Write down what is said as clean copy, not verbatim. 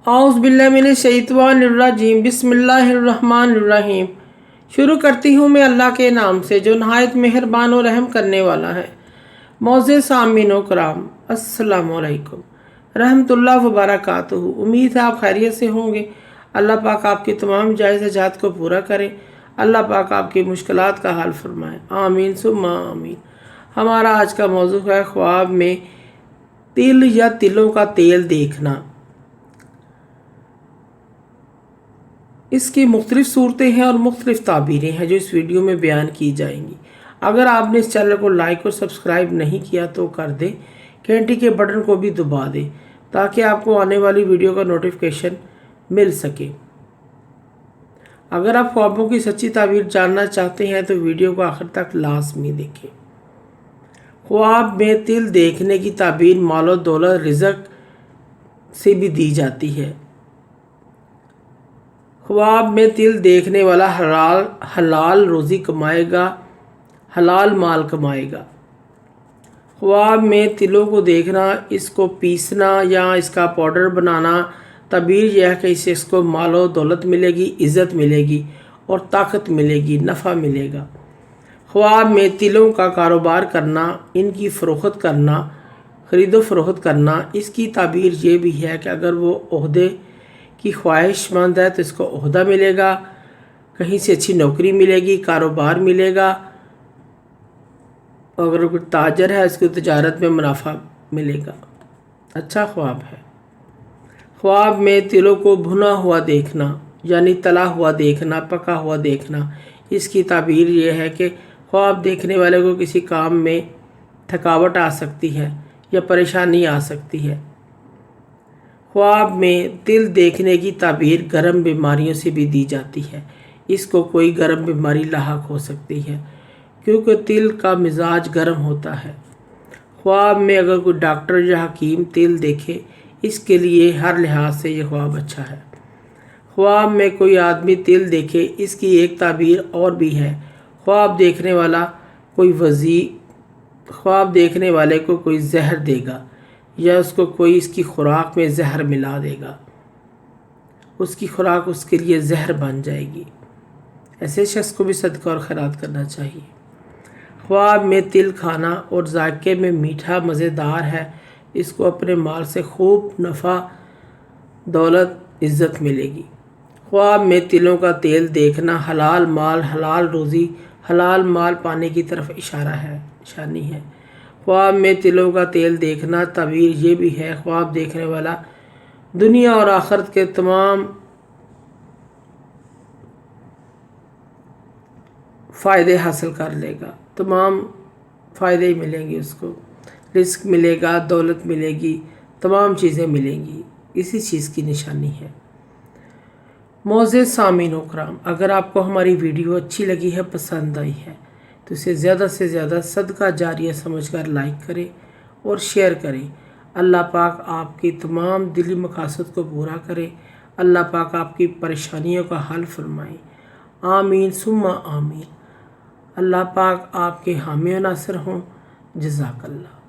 औज़ बिल्लाहि मिनश शैतानिर्रजीम बिस्मिल्लाहिर्रहमानिर्रहीम। शुरू करती हूँ मैं अल्लाह के नाम से जो नहायत मेहरबान और रहम करने वाला है। मोअज़्ज़िज़ सामीन व कराम, अस्सलामु अलैकुम रहमतुल्लाह व बरकातुहू। उम्मीद है आप खैरियत से होंगे। अल्लाह पाक आपकी तमाम जायज़ हाजात को पूरा करे। अल्लाह पाक आपकी मुश्किलात का हल फरमाए। आमीन सुम्मा आमीन। हमारा आज का मौजू है ख्वाब में तिल या तिलों का तेल देखना। इसकी मुख्तलिफ़ सूरतें हैं और मुख्तलिफ़ ताबीरें हैं जो इस वीडियो में बयान की जाएंगी। अगर आपने इस चैनल को लाइक और सब्सक्राइब नहीं किया तो कर दें, घंटी के बटन को भी दबा दें ताकि आपको आने वाली वीडियो का नोटिफिकेशन मिल सके। अगर आप ख्वाबों की सच्ची ताबीर जानना चाहते हैं तो वीडियो को आखिर तक लाजमी देखें। ख्वाब में तिल देखने की ताबीर मालो दौलत रिज़्क से भी दी जाती है। ख्वाब में तिल देखने वाला हलाल रोज़ी कमाएगा, हलाल माल कमाएगा। ख्वाब में तिलों को देखना, इसको पीसना या इसका पाउडर बनाना, ताबीर यह है कि इसको मालो दौलत मिलेगी, इज़्ज़त मिलेगी और ताकत मिलेगी, नफ़ा मिलेगा। ख्वाब में तिलों का कारोबार करना, इनकी फ़रोख्त करना, ख़रीदो फ़रोख्त करना, इसकी ताबीर ये भी है कि अगर वो ओहदे की ख्वाहिशमंद है तो इसको ओहदा मिलेगा, कहीं से अच्छी नौकरी मिलेगी, कारोबार मिलेगा। अगर कोई ताजर है इसको तजारत में मुनाफा मिलेगा। अच्छा ख्वाब है। ख्वाब में तिलों को भुना हुआ देखना यानी तला हुआ देखना, पका हुआ देखना, इसकी ताबीर ये है कि ख्वाब देखने वाले को किसी काम में थकावट आ सकती है या परेशानी आ सकती है। ख्वाब में तिल देखने की ताबीर गर्म बीमारियों से भी दी जाती है। इसको कोई गर्म बीमारी लाहक हो सकती है क्योंकि तिल का मिजाज गर्म होता है। ख्वाब में अगर कोई डॉक्टर या हकीम तिल देखे, इसके लिए हर लिहाज से यह ख्वाब अच्छा है। ख्वाब में कोई आदमी तिल देखे, इसकी एक ताबीर और भी है। ख्वाब देखने वाले को कोई जहर देगा या उसको कोई इसकी खुराक में जहर मिला देगा, उसकी खुराक उसके लिए जहर बन जाएगी। ऐसे शख्स को भी सदका और खैरात करना चाहिए। ख्वाब में तिल खाना और जायके में मीठा मज़ेदार है, इसको अपने माल से खूब नफ़ा, दौलत, इज़्ज़त मिलेगी। ख्वाब में तिलों का तेल देखना हलाल माल, हलाल रोज़ी, हलाल माल पाने की तरफ निशानी है। ख्वाब में तिलों का तेल देखना ताबीर ये भी है, ख्वाब देखने वाला दुनिया और आखिरत के तमाम फ़ायदे हासिल कर लेगा, तमाम फ़ायदे मिलेंगे उसको, रिस्क मिलेगा, दौलत मिलेगी, तमाम चीज़ें मिलेंगी। इसी चीज़ की निशानी है। मोअज़्ज़िज़ सामीन व कराम, अगर आपको हमारी वीडियो अच्छी लगी है, पसंद आई है तो इसे ज़्यादा से ज़्यादा सदका जारिया समझकर लाइक करें और शेयर करें। अल्लाह पाक आपकी तमाम दिली मकासद को पूरा करे। अल्लाह पाक आपकी परेशानियों का हल फरमाए। आमीन सुम्मा आमीन। अल्लाह पाक आपके हामी व नासिर हों। जज़ाकल्लाह।